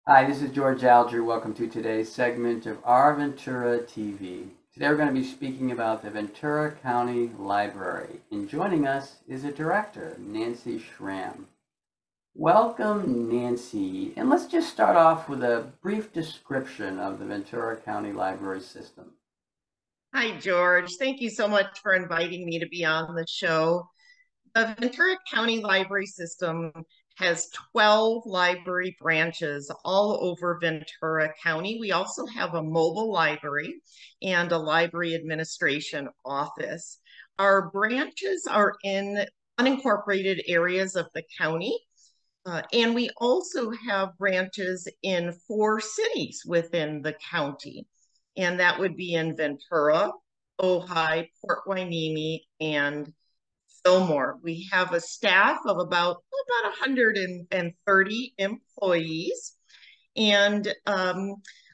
Hi, this is George Alger. Welcome to today's segment of Our Ventura TV. Today we're going to be speaking about the Ventura County Library. And joining us is a director, Nancy Schram. Welcome, Nancy. And let's just start off with a brief description of the Ventura County Library System. Hi, George. Thank you so much for inviting me to be on the show. The Ventura County Library System has 12 library branches all over Ventura County. We also have a mobile library and a library administration office. Our branches are in unincorporated areas of the county, and we also have branches in 4 cities within the county. And that would be in Ventura, Ojai, Port Hueneme, and Fillmore. We have a staff of about 130 employees. And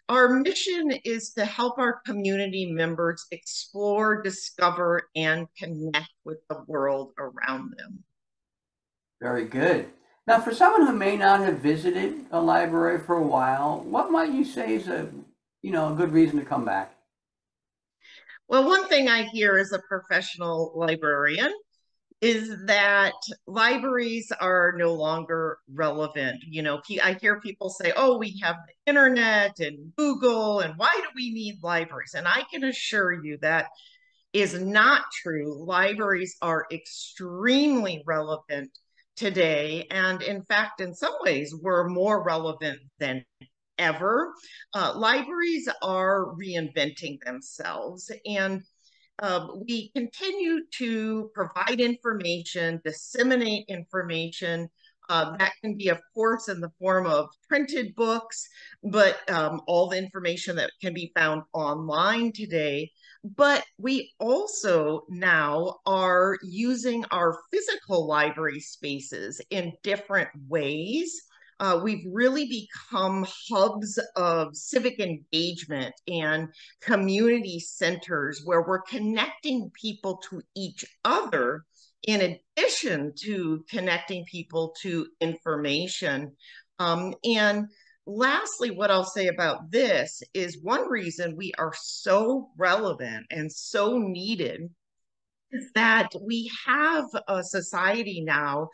our mission is to help our community members explore, discover, and connect with the world around them. Very good. Now, for someone who may not have visited a library for a while, what might you say is a good reason to come back? Well, one thing I hear as a professional librarian is that libraries are no longer relevant. I hear people say, oh, we have the internet and Google, and why do we need libraries? And I can assure you that is not true. Libraries are extremely relevant today. And in fact, in some ways, we're more relevant than ever. Libraries are reinventing themselves, and we continue to provide information, disseminate information. That can be, of course, in the form of printed books, but all the information that can be found online today. But we also now are using our physical library spaces in different ways. We've really become hubs of civic engagement and community centers where we're connecting people to each other in addition to connecting people to information. And lastly, what I'll say about this is one reason we are so relevant and so needed is that we have a society now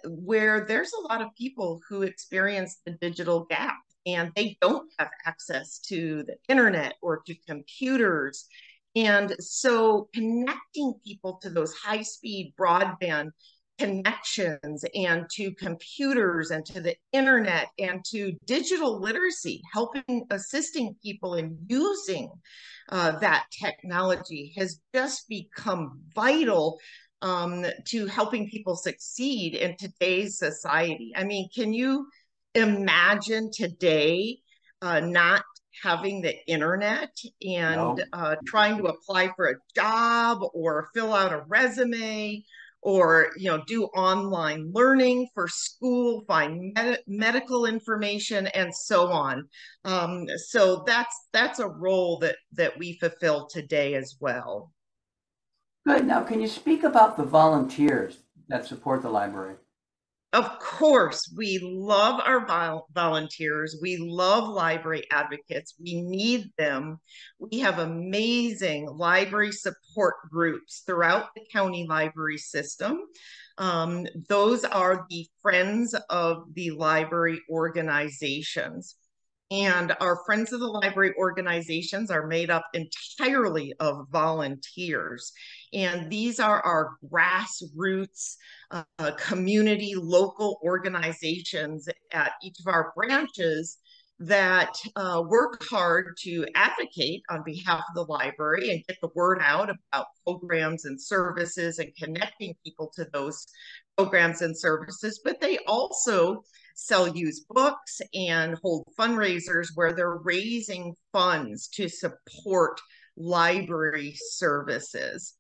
where there's a lot of people who experience the digital gap and they don't have access to the internet or to computers. And so connecting people to those high-speed broadband connections and to computers and to the internet and to digital literacy, assisting people in using that technology has just become vital to helping people succeed in today's society. I mean, can you imagine today not having the internet and No. trying to apply for a job or fill out a resume or do online learning for school, find medical information, and so on. So that's a role that we fulfill today as well. Good. Now, can you speak about the volunteers that support the library? Of course, we love our volunteers. We love library advocates. We need them. We have amazing library support groups throughout the county library system. Those are the Friends of the Library organizations. And our Friends of the Library organizations are made up entirely of volunteers. And these are our grassroots community, local organizations at each of our branches that work hard to advocate on behalf of the library and get the word out about programs and services and connecting people to those programs and services. But they also sell used books and hold fundraisers where they're raising funds to support library services.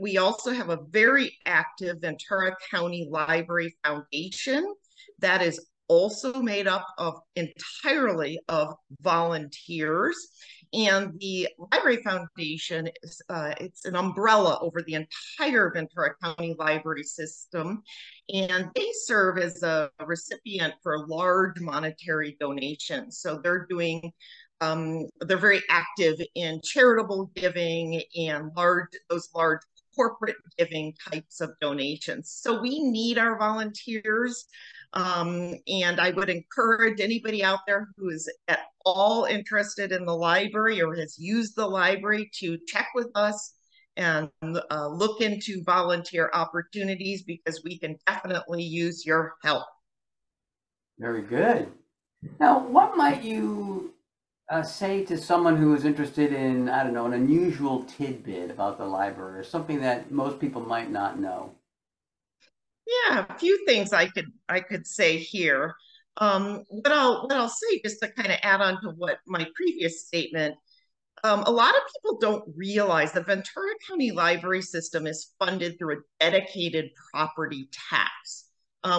We also have a very active Ventura County Library Foundation that is also made up of entirely of volunteers. And the Library Foundation is it's an umbrella over the entire Ventura County Library System, and they serve as a recipient for large monetary donations. So they're very active in charitable giving and those large corporate giving types of donations. So we need our volunteers. And I would encourage anybody out there who is at all interested in the library or has used the library to check with us and look into volunteer opportunities, because we can definitely use your help. Very good. Now, what might you say to someone who is interested in, I don't know, an unusual tidbit about the library or something that most people might not know? Yeah, a few things I could say here. What I'll say, just to kind of add on to what my previous statement, a lot of people don't realize the Ventura County Library System is funded through a dedicated property tax.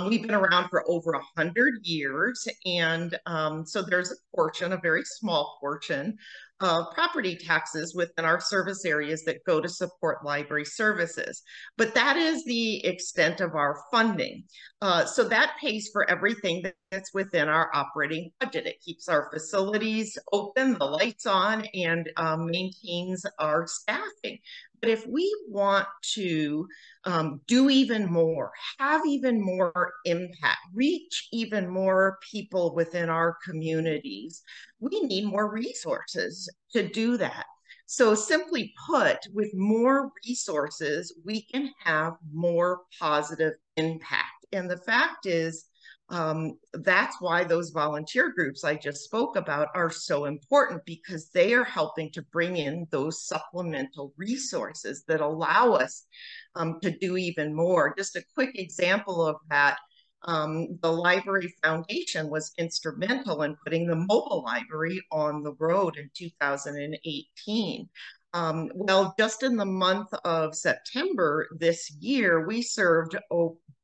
We've been around for over 100 years, and so there's a portion, a very small portion, of property taxes within our service areas that go to support library services. But that is the extent of our funding. So that pays for everything that's within our operating budget. It keeps our facilities open, the lights on, and maintains our staffing. But if we want to do even more, have even more impact, reach even more people within our communities, we need more resources to do that. So simply put, with more resources, we can have more positive impact. And the fact is, that's why those volunteer groups I just spoke about are so important, because they are helping to bring in those supplemental resources that allow us to do even more. Just a quick example of that. The Library Foundation was instrumental in putting the mobile library on the road in 2018. Well, just in the month of September this year, we served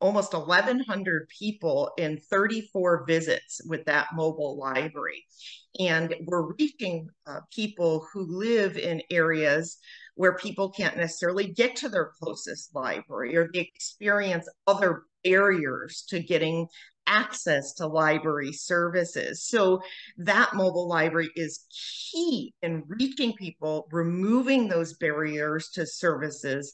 almost 1,100 people in 34 visits with that mobile library. And we're reaching people who live in areas where people can't necessarily get to their closest library, or they experience other barriers to getting access to library services. So that mobile library is key in reaching people, removing those barriers to services,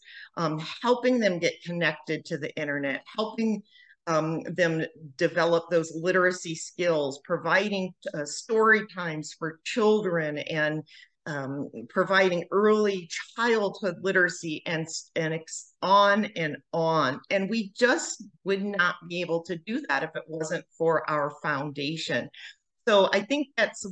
helping them get connected to the internet, helping them develop those literacy skills, providing story times for children, and providing early childhood literacy, and on and on. And we just would not be able to do that if it wasn't for our foundation. So I think that's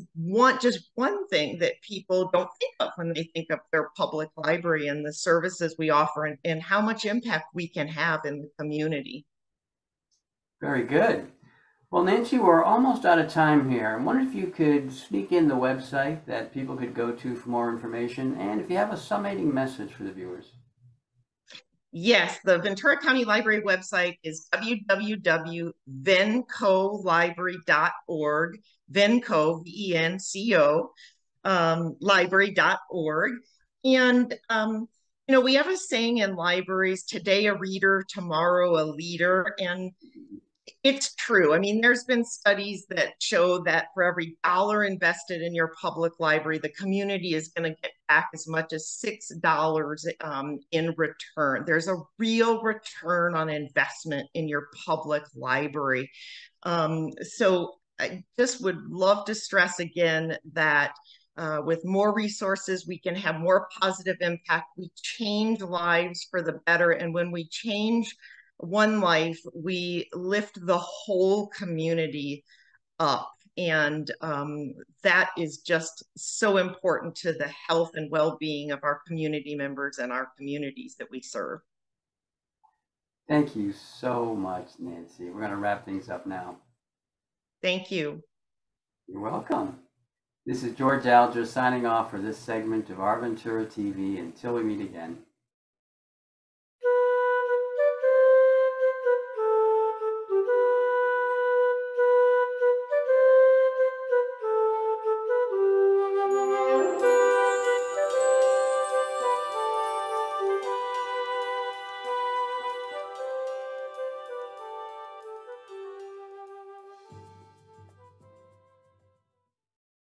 just one thing that people don't think of when they think of their public library and the services we offer, and how much impact we can have in the community. Very good. Well, Nancy, we're almost out of time here. I wonder if you could sneak in the website that people could go to for more information, and if you have a summating message for the viewers. Yes, the Ventura County Library website is www.vencolibrary.org, Venco, V-E-N-C-O, library.org. And, we have a saying in libraries, today a reader, tomorrow a leader. And it's true. I mean, there's been studies that show that for every dollar invested in your public library, the community is going to get back as much as $6 in return. There's a real return on investment in your public library. So I just would love to stress again that with more resources, we can have more positive impact. We change lives for the better. And when we change one life, we lift the whole community up. And that is just so important to the health and well-being of our community members and our communities that we serve. Thank you so much, Nancy. We're going to wrap things up now. Thank you. You're welcome. This is George Alger signing off for this segment of Our Ventura TV. Until we meet again.